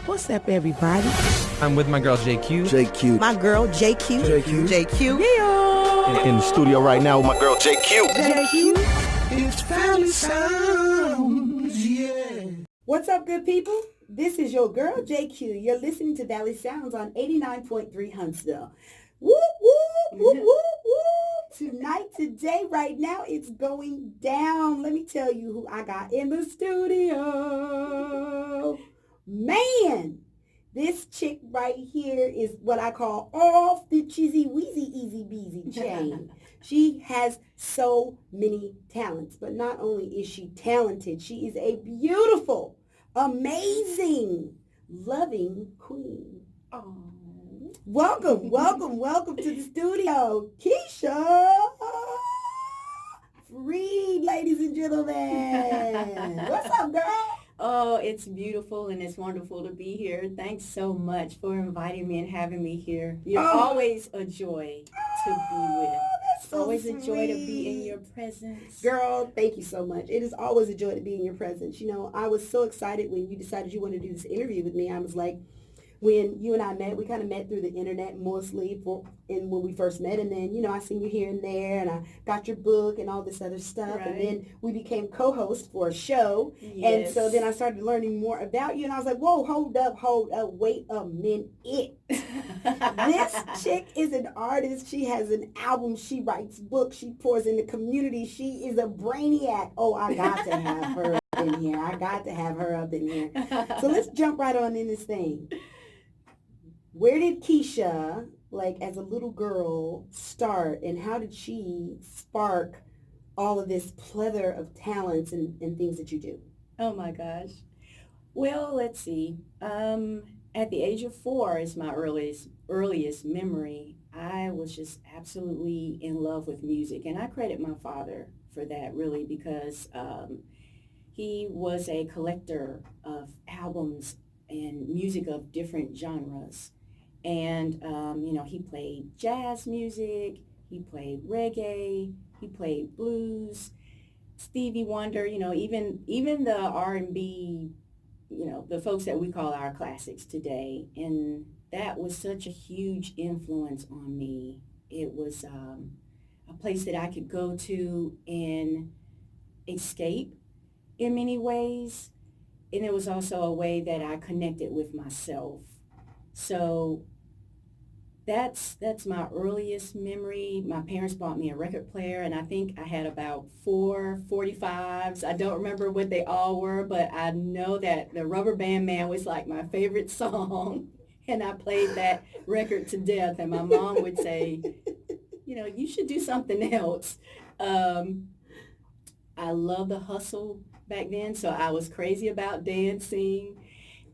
What's up, everybody? I'm with my girl JQ. JQ. My girl JQ. JQ. JQ. Yeah. In the studio right now with my girl JQ. JQ. It's Family Sounds, yeah. What's up, good people? This is your girl JQ. You're listening to Valley Sounds on 89.3 Huntsville. Whoop, whoop, whoop, whoop, whoop. Tonight, today, right now, it's going down. Let me tell you who I got in the studio. Man, this chick right here is what I call off the cheesy weezy easy beezy chain. She has so many talents, but not only is she talented, she is a beautiful, amazing, loving queen. Oh. Welcome, welcome, welcome to the studio, Kisha Freed, ladies and gentlemen. What's up, girl? Oh, it's beautiful and it's wonderful to be here. Thanks so much for inviting me and having me here. You're always a joy to be with. That's so always sweet. a joy to be in your presence. Girl, thank you so much. It is always a joy to be in your presence. You know, I was so excited when you decided you wanted to do this interview with me. I was like, when you and I met, we kind of met through the internet mostly when we first met. And then, you know, I seen you here and there and I got your book and all this other stuff. Right. And then we became co-hosts for a show. Yes. And so then I started learning more about you. And I was like, whoa, hold up, wait a minute. This chick is an artist. She has an album. She writes books. She pours in the community. She is a brainiac. Oh, I got to have her in here. I got to have her up in here. So let's jump right on in this thing. Where did Kisha, like as a little girl, start, and how did she spark all of this plethora of talents and things that you do? Oh my gosh. Well, let's see. At the age of 4 is my earliest memory. I was just absolutely in love with music, and I credit my father for that really because he was a collector of albums and music of different genres. And, you know, he played jazz music, he played reggae, he played blues, Stevie Wonder, you know, even the R&B, you know, the folks that we call our classics today. And that was such a huge influence on me. It was a place that I could go to and escape in many ways. And it was also a way that I connected with myself. So that's my earliest memory. My parents bought me a record player, and I think I had about 4 45s. I don't remember what they all were, but I know that the Rubber Band Man was like my favorite song, and I played that record to death. And my mom would say, you know, you should do something else. I love the hustle back then, so I was crazy about dancing.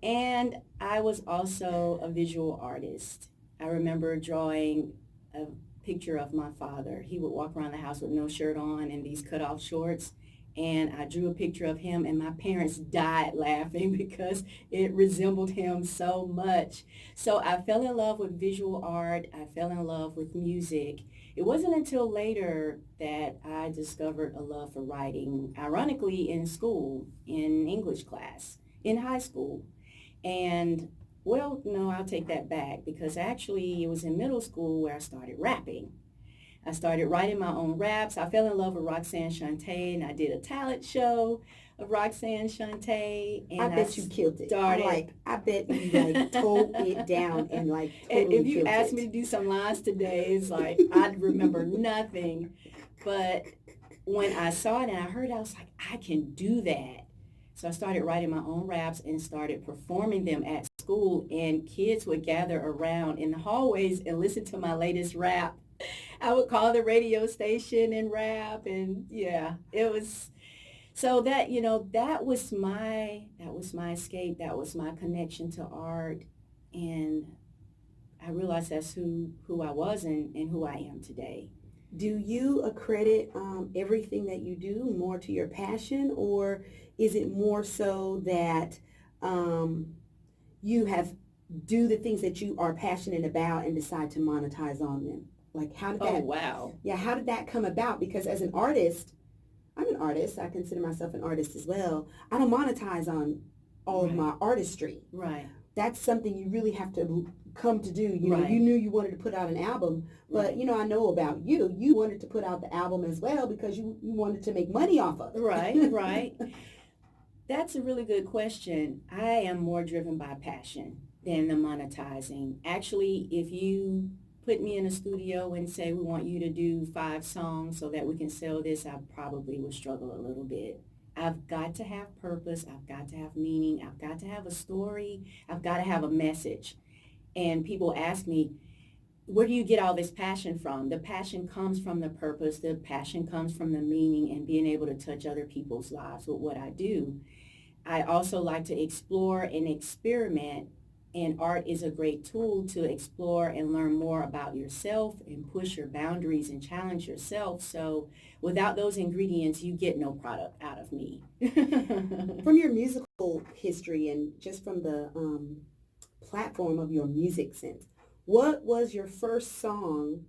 And I was also a visual artist. I remember drawing a picture of my father. He would walk around the house with no shirt on and these cut-off shorts. And I drew a picture of him, and my parents died laughing because it resembled him so much. So I fell in love with visual art. I fell in love with music. It wasn't until later that I discovered a love for writing, ironically in school, in English class, in high school. And, well, no, I'll take that back because actually it was in middle school where I started rapping. I started writing my own raps. I fell in love with Roxanne Shante, and I did a talent show of Roxanne Shante. And I bet you killed it. I bet you tore it down and totally if you asked it. me to do some lines today, it's like I'd remember nothing. But when I saw it and I heard it, I was like, I can do that. So I started writing my own raps and started performing them at school, and kids would gather around in the hallways and listen to my latest rap. I would call the radio station and rap, and yeah, it was, so that, you know, that was my escape. That was my connection to art, and I realized that's who I was and who I am today. Do you accredit everything that you do more to your passion, or is it more so that you do the things that you are passionate about and decide to monetize on them? Like, how did that? Oh, wow. Yeah, how did that come about? Because as an artist, I'm an artist. I consider myself an artist as well. I don't monetize on of Right. my artistry. Right. That's something you really have to come to do. You know, Right. you knew you wanted to put out an album, but Right. you know, I know about you. You wanted to put out the album as well because you wanted to make money off of it. Right, right. That's a really good question. I am more driven by passion than the monetizing. Actually, if you put me in a studio and say we want you to do 5 songs so that we can sell this, I probably would struggle a little bit. I've got to have purpose. I've got to have meaning. I've got to have a story. I've got to have a message. And people ask me, where do you get all this passion from? The passion comes from the purpose. The passion comes from the meaning and being able to touch other people's lives with what I do. I also like to explore and experiment, and art is a great tool to explore and learn more about yourself and push your boundaries and challenge yourself. So without those ingredients, you get no product out of me. From your musical history and just from the platform of your music sense, what was your first song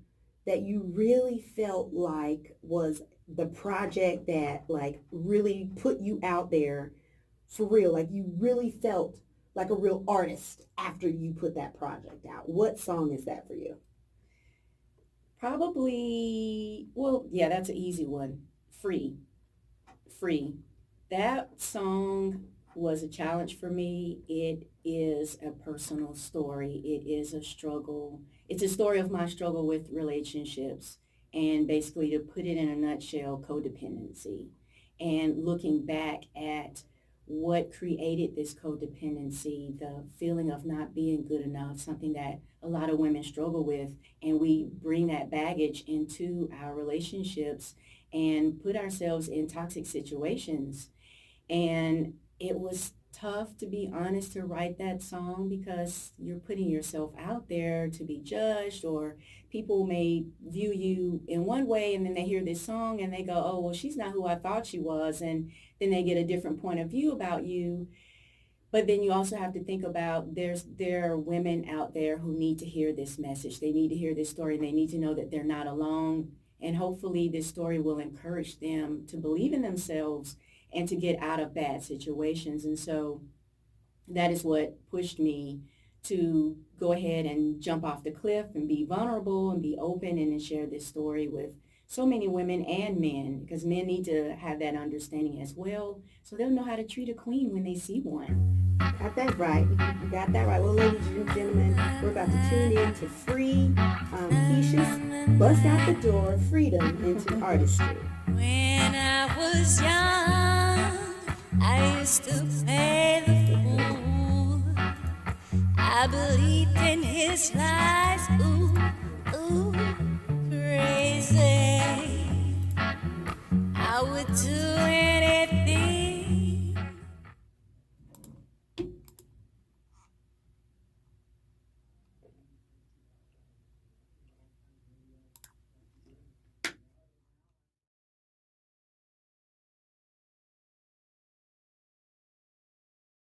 that you really felt like was the project that like really put you out there for real? Like you really felt like a real artist after you put that project out. What song is that for you? Probably, well, yeah, that's an easy one. Free. That song was a challenge for me. It is a personal story. It is a struggle. It's a story of my struggle with relationships, and basically, to put it in a nutshell, codependency. And looking back at what created this codependency, the feeling of not being good enough, something that a lot of women struggle with, and we bring that baggage into our relationships and put ourselves in toxic situations. And it was tough, to be honest, to write that song because you're putting yourself out there to be judged, or people may view you in one way and then they hear this song and they go, oh, well, she's not who I thought she was. And then they get a different point of view about you. But then you also have to think about there are women out there who need to hear this message. They need to hear this story, and they need to know that they're not alone. And hopefully this story will encourage them to believe in themselves and to get out of bad situations. And so that is what pushed me to go ahead and jump off the cliff and be vulnerable and be open and share this story with so many women and men, because men need to have that understanding as well, so they'll know how to treat a queen when they see one. Got that right. You got that right. Well, ladies and gentlemen, we're about to tune in to Free, Keisha's Bust Out the Door, Freedom into Artistry. When I was young, I used to play the fool. I believed in his lies, ooh, ooh, crazy. I would do